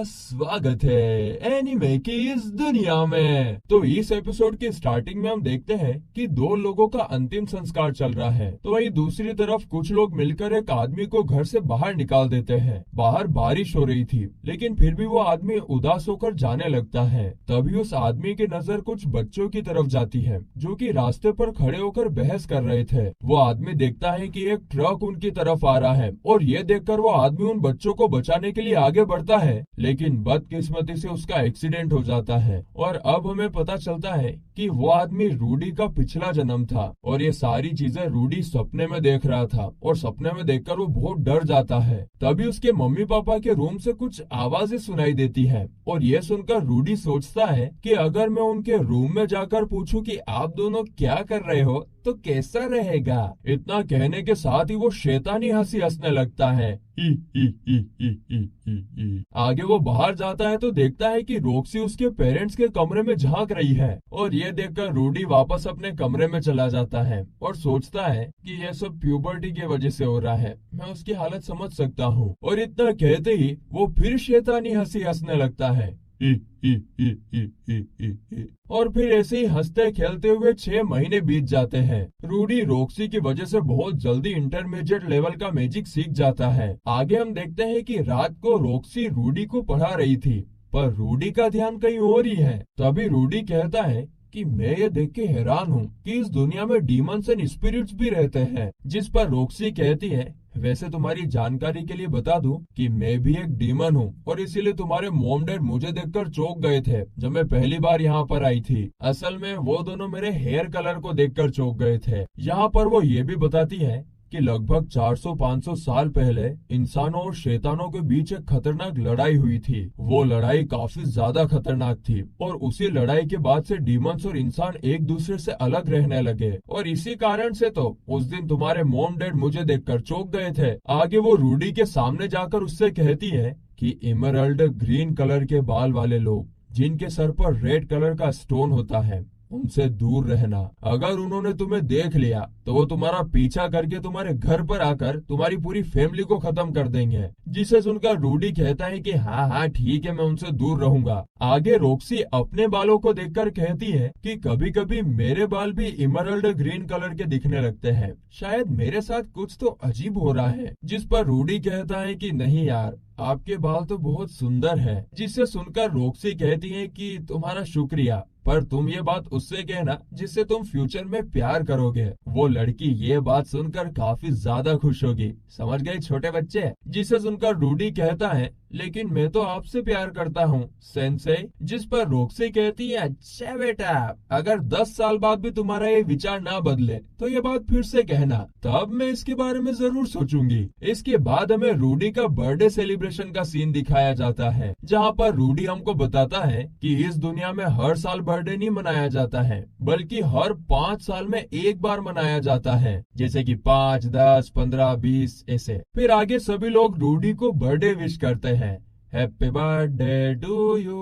स्वागत है एनिमे की इस दुनिया में। तो इस एपिसोड के स्टार्टिंग में हम देखते हैं कि दो लोगों का अंतिम संस्कार चल रहा है, तो वहीं दूसरी तरफ कुछ लोग मिलकर एक आदमी को घर से बाहर निकाल देते हैं। बाहर बारिश हो रही थी, लेकिन फिर भी वो आदमी उदास होकर जाने लगता है। तभी उस आदमी की नजर कुछ बच्चों की तरफ जाती है जो कि रास्ते पर खड़े होकर बहस कर रहे थे। वो आदमी देखता है कि एक ट्रक उनकी तरफ आ रहा है और ये देखकर वो आदमी उन बच्चों को बचाने के लिए आगे बढ़ता है, लेकिन बदकिस्मती से उसका एक्सीडेंट हो जाता है। और अब हमें पता चलता है कि वो आदमी रूडी का पिछला जन्म था और ये सारी चीजें रूडी सपने में देख रहा था और सपने में देखकर वो बहुत डर जाता है। तभी उसके मम्मी पापा के रूम से कुछ आवाजें सुनाई देती है और ये सुनकर रूडी सोचता है कि अगर मैं उनके रूम में जाकर पूछूं कि आप दोनों क्या कर रहे हो तो कैसा रहेगा। इतना कहने के साथ ही वो शैतानी हंसी हंसने लगता है। ही ही ही ही ही ही ही। आगे वो बाहर जाता है तो देखता है कि रॉक्सी उसके पेरेंट्स के कमरे में झांक रही है और ये देखकर रूडी वापस अपने कमरे में चला जाता है और सोचता है कि ये सब प्यूबर्टी की वजह से हो रहा है, मैं उसकी हालत समझ सकता हूँ। और इतना कहते ही वो फिर शैतानी हंसी हंसने लगता है। ही ही ही ही ही ही ही। और फिर ऐसे ही हंसते खेलते हुए 6 महीने बीत जाते हैं। रूडी रॉक्सी की वजह से बहुत जल्दी इंटरमीडिएट लेवल का मैजिक सीख जाता है। आगे हम देखते हैं कि रात को रॉक्सी रूडी को पढ़ा रही थी, पर रूडी का ध्यान कहीं और ही है। तभी रूडी कहता है कि मैं ये देख के हैरान हूँ कि इस दुनिया में डीमंस एंड स्पिरिट्स भी रहते हैं। जिस पर रॉक्सी कहती है, वैसे तुम्हारी जानकारी के लिए बता दूं कि मैं भी एक डीमन हूँ और इसीलिए तुम्हारे मॉम डैड मुझे देखकर चौंक गए थे जब मैं पहली बार यहाँ पर आई थी। असल में वो दोनों मेरे हेयर कलर को देखकर चौंक गए थे। यहाँ पर वो ये भी बताती है कि लगभग 400-500 साल पहले इंसानों और शैतानों के बीच एक खतरनाक लड़ाई हुई थी। वो लड़ाई काफी ज्यादा खतरनाक थी और उसी लड़ाई के बाद से डीमंस और इंसान एक दूसरे से अलग रहने लगे और इसी कारण से तो उस दिन तुम्हारे मॉम डैड मुझे देखकर चौंक गए थे। आगे वो रूडी के सामने जाकर उससे कहती है कि इमरल्ड ग्रीन कलर के बाल वाले लोग जिनके सर पर रेड कलर का स्टोन होता है उनसे दूर रहना। अगर उन्होंने तुम्हें देख लिया तो वो तुम्हारा पीछा करके तुम्हारे घर पर आकर तुम्हारी पूरी फैमिली को खत्म कर देंगे। जिसे सुनकर रूडी कहता है कि हाँ हाँ ठीक है, मैं उनसे दूर रहूंगा। आगे रॉक्सी अपने बालों को देखकर कहती है कि कभी कभी मेरे बाल भी इमरल्ड ग्रीन कलर के दिखने लगते हैं, शायद मेरे साथ कुछ तो अजीब हो रहा है। जिस पर रूडी कहता है कि नहीं यार, आपके बाल तो बहुत सुंदर है। जिसे सुनकर रॉक्सी कहती है कि तुम्हारा शुक्रिया, पर तुम ये बात उससे कहना जिससे तुम फ्यूचर में प्यार करोगे। वो लड़की ये बात सुनकर काफी ज्यादा खुश होगी। समझ गए छोटे बच्चे। जिसे सुनकर रूडी कहता है लेकिन मैं तो आपसे प्यार करता हूँ सेंसे। जिस पर रॉक्सी कहती है अच्छा बेटा, अगर 10 साल बाद भी तुम्हारा ये विचार ना बदले तो ये बात फिर से कहना, तब मैं इसके बारे में जरूर सोचूंगी। इसके बाद हमें रूडी का बर्थडे सेलिब्रेशन का सीन दिखाया जाता है, जहाँ पर रूडी हमको बताता है कि इस दुनिया में हर साल बर्थडे नहीं मनाया जाता है, बल्कि हर 5 साल में एक बार मनाया जाता है, जैसे कि 5, 10, 15, 20 ऐसे। फिर आगे सभी लोग रूडी को बर्थडे विश करते हैं। Happy birthday to you,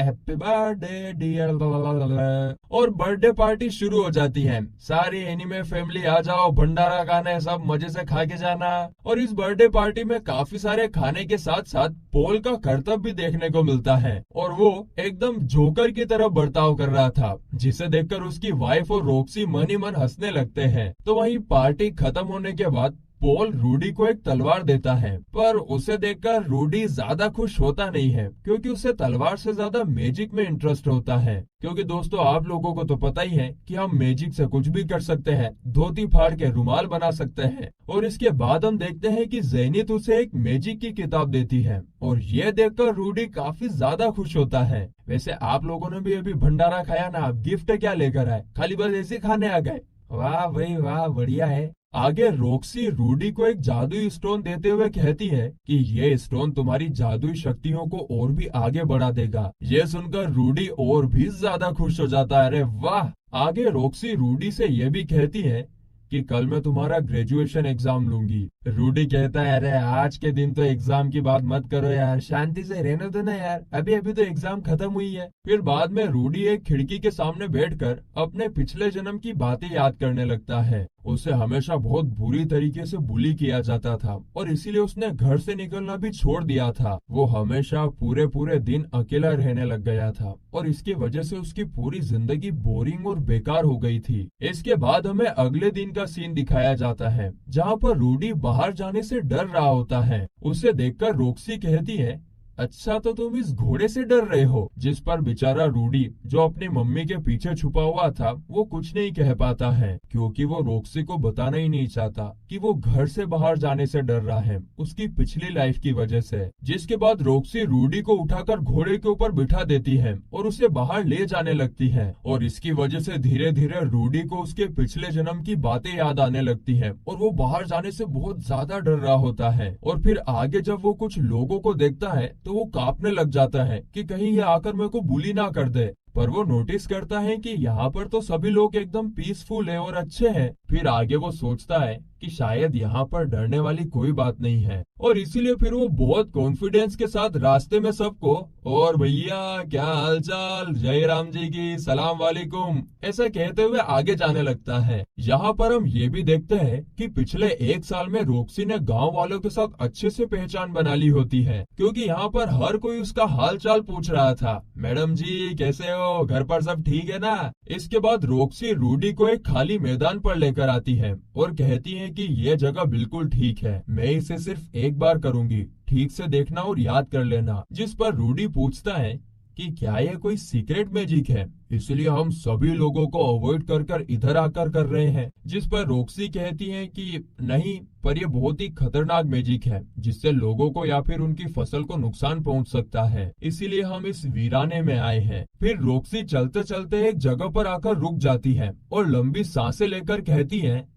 happy birthday dear, और बर्थडे पार्टी शुरू हो जाती है। सारी एनिमे फैमिली आ जाओ, भंडारा खाना है, सब मजे से खा के जाना। और इस बर्थडे पार्टी में काफी सारे खाने के साथ साथ पोल का करतब भी देखने को मिलता है और वो एकदम जोकर की तरह बर्ताव कर रहा था, जिसे देखकर उसकी वाइफ और रॉक्सी मन ही मन हंसने लगते हैं। तो वहीं पार्टी खत्म होने के बाद पोल रूडी को एक तलवार देता है, पर उसे देखकर रूडी ज्यादा खुश होता नहीं है क्योंकि उसे तलवार से ज्यादा मैजिक में इंटरेस्ट होता है। क्योंकि दोस्तों आप लोगों को तो पता ही है कि हम मैजिक से कुछ भी कर सकते हैं, धोती फाड़ के रुमाल बना सकते हैं। और इसके बाद हम देखते हैं कि ज़ैनिथ उसे एक मैजिक की किताब देती है और ये देखकर रूडी काफी ज्यादा खुश होता है। वैसे आप लोगों ने भी अभी भंडारा खाया ना, आप गिफ्ट क्या लेकर आए, खाली बस ऐसे खाने आ गए? वाह भाई वाह, बढ़िया है। आगे रॉक्सी रूडी को एक जादुई स्टोन देते हुए कहती है कि ये स्टोन तुम्हारी जादुई शक्तियों को और भी आगे बढ़ा देगा। ये सुनकर रूडी और भी ज्यादा खुश हो जाता है। अरे वाह। आगे रॉक्सी रूडी से ये भी कहती है कि कल मैं तुम्हारा ग्रेजुएशन एग्जाम लूंगी। रूडी कहता है, अरे आज के दिन तो एग्जाम की बात मत करो यार, शांति से रहने दो ना यार, अभी अभी तो एग्जाम खत्म हुई है। फिर बाद में रूडी एक खिड़की के सामने बैठकर अपने पिछले जन्म की बातें याद करने लगता है। उसे हमेशा बहुत बुरी तरीके से बुली किया जाता था और इसीलिए उसने घर से निकलना भी छोड़ दिया था। वो हमेशा पूरे पूरे दिन अकेला रहने लग गया था और इसकी वजह से उसकी पूरी जिंदगी बोरिंग और बेकार हो गई थी। इसके बाद हमें अगले दिन का सीन दिखाया जाता है जहाँ पर रूडी बाहर जाने से डर रहा होता है। उसे देखकर रॉक्सी कहती है, अच्छा तो तुम इस घोड़े से डर रहे हो। जिस पर बेचारा रूडी जो अपनी मम्मी के पीछे छुपा हुआ था वो कुछ नहीं कह पाता है क्योंकि वो रॉक्सी को बताना ही नहीं चाहता कि वो घर से बाहर जाने से डर रहा है उसकी पिछली लाइफ की वजह से। जिसके बाद रॉक्सी रूडी को उठाकर घोड़े के ऊपर बिठा देती है और उसे बाहर ले जाने लगती है और इसकी वजह से धीरे धीरे रूडी को उसके पिछले जन्म की बातें याद आने लगती है और वो बाहर जाने से बहुत ज्यादा डर रहा होता है। और फिर आगे जब वो कुछ लोगों को देखता है तो वो कांपने लग जाता है कि कहीं ये आकर मेरे को बुली ना कर दे। पर वो नोटिस करता है कि यहाँ पर तो सभी लोग एकदम पीसफुल है और अच्छे हैं। फिर आगे वो सोचता है कि शायद यहाँ पर डरने वाली कोई बात नहीं है और इसीलिए फिर वो बहुत कॉन्फिडेंस के साथ रास्ते में सबको, और भैया क्या हालचाल, जय राम जी की, सलाम वालेकुम, ऐसा कहते हुए आगे जाने लगता है। यहाँ पर हम ये भी देखते हैं कि पिछले एक साल में रॉक्सी ने गांव वालों के साथ अच्छे से पहचान बना ली होती है क्योंकि यहाँ पर हर कोई उसका हाल चाल पूछ रहा था, मैडम जी कैसे हो, घर पर सब ठीक है ना। इसके बाद रॉक्सी रूडी को एक खाली मैदान पर लेकर आती है और कहती है कि ये जगह बिल्कुल ठीक है, मैं इसे सिर्फ एक बार करूंगी, ठीक से देखना और याद कर लेना। जिस पर रूडी पूछता है कि क्या ये कोई सीक्रेट मैजिक है, इसलिए हम सभी लोगों को अवॉइड कर कर इधर आकर कर रहे हैं। जिस पर रॉक्सी कहती है कि नहीं, पर ये बहुत ही खतरनाक मैजिक है जिससे लोगों को या फिर उनकी फसल को नुकसान पहुंच सकता है, इसीलिए हम इस वीराने में आए हैं। फिर रॉक्सी चलते चलते एक जगह पर आकर रुक जाती है और लंबी सांसें लेकर कहती है,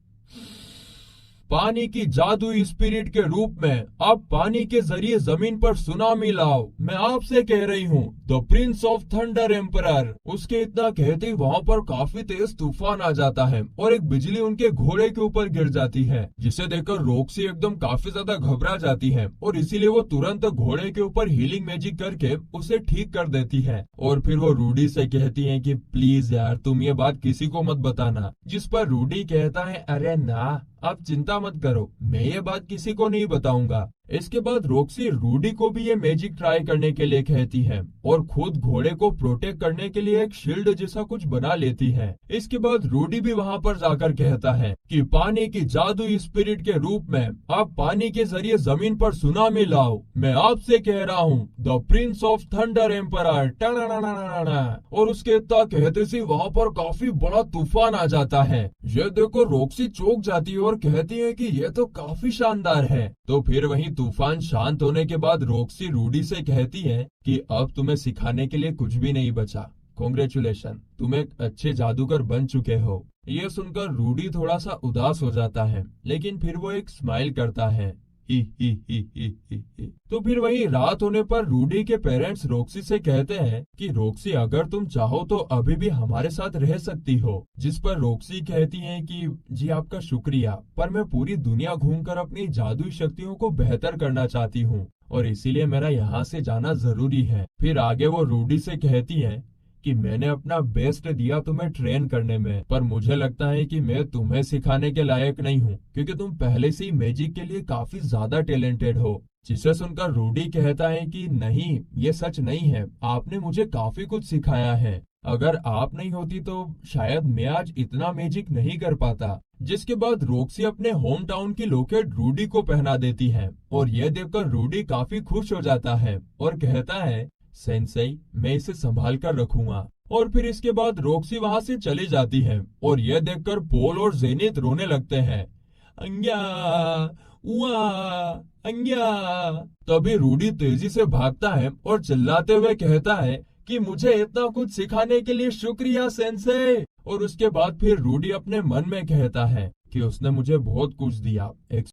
पानी की जादुई स्पिरिट के रूप में आप पानी के जरिए जमीन पर सुनामी लाओ, मैं आपसे कह रही हूँ, the Prince of thunder emperor. उसके इतना कहते ही वहाँ पर काफी तेज तूफान आ जाता है और एक बिजली उनके घोड़े के ऊपर गिर जाती है, जिसे देखकर रॉक्सी एकदम काफी ज्यादा घबरा जाती है और इसीलिए वो तुरंत घोड़े के ऊपर हीलिंग मैजिक करके उसे ठीक कर देती है। और फिर वो रूडी से कहती है कि प्लीज यार तुम ये बात किसी को मत बताना। जिस पर रूडी कहता है, अरे ना, आप चिंता मत करो, मैं ये बात किसी को नहीं बताऊंगा। इसके बाद रॉक्सी रूडी को भी ये मैजिक ट्राई करने के लिए कहती है और खुद घोड़े को प्रोटेक्ट करने के लिए एक शील्ड जैसा कुछ बना लेती है। इसके बाद रूडी भी वहाँ पर जाकर कहता है कि पानी की जादुई स्पिरिट के रूप में आप पानी के जरिए जमीन पर सुनामी लाओ, मैं आपसे कह रहा हूँ, the Prince of thunder emperor. और उसके इतना कहते से वहाँ पर काफी बड़ा तूफान आ जाता है। ये देखो रॉक्सी चौंक जाती है और कहती है कि ये तो काफी शानदार है। तो फिर वहीं तूफान शांत होने के बाद रॉक्सी रूडी से कहती है कि अब तुम्हें सिखाने के लिए कुछ भी नहीं बचा, कॉन्ग्रेचुलेशन, तुम एक अच्छे जादूगर बन चुके हो। ये सुनकर रूडी थोड़ा सा उदास हो जाता है लेकिन फिर वो एक स्माइल करता है, ही ही ही ही ही ही। तो फिर वही रात होने पर रूडी के पेरेंट्स रॉक्सी से कहते हैं कि रॉक्सी अगर तुम चाहो तो अभी भी हमारे साथ रह सकती हो। जिस पर रॉक्सी कहती है कि जी आपका शुक्रिया, पर मैं पूरी दुनिया घूमकर अपनी जादुई शक्तियों को बेहतर करना चाहती हूँ और इसीलिए मेरा यहाँ से जाना जरूरी है। फिर आगे वो रूडी से कहती है कि मैंने अपना बेस्ट दिया तुम्हें ट्रेन करने में, पर मुझे लगता है कि मैं तुम्हें सिखाने के लायक नहीं हूँ क्योंकि तुम पहले से ही मैजिक के लिए काफी ज्यादा टैलेंटेड हो। जिसे सुनकर रूडी कहता है कि नहीं, ये सच नहीं है, आपने मुझे काफी कुछ सिखाया है, अगर आप नहीं होती तो शायद मैं आज इतना मैजिक नहीं कर पाता। जिसके बाद रॉक्सी अपने होम टाउन की लॉकेट रूडी को पहना देती है और यह देखकर रूडी काफी खुश हो जाता है और कहता है, सेंसेई, मैं इसे संभाल कर रखूंगा। और फिर इसके बाद रॉक्सी वहाँ से चली जाती है और यह देखकर पॉल और जेनिथ रोने लगते हैं, अंग्या उआ अंग्या। तभी रूडी तेजी से भागता है और चिल्लाते हुए कहता है कि मुझे इतना कुछ सिखाने के लिए शुक्रिया सेंसेई। और उसके बाद फिर रूडी अपने मन में कहता है कि उसने मुझे बहुत कुछ दिया,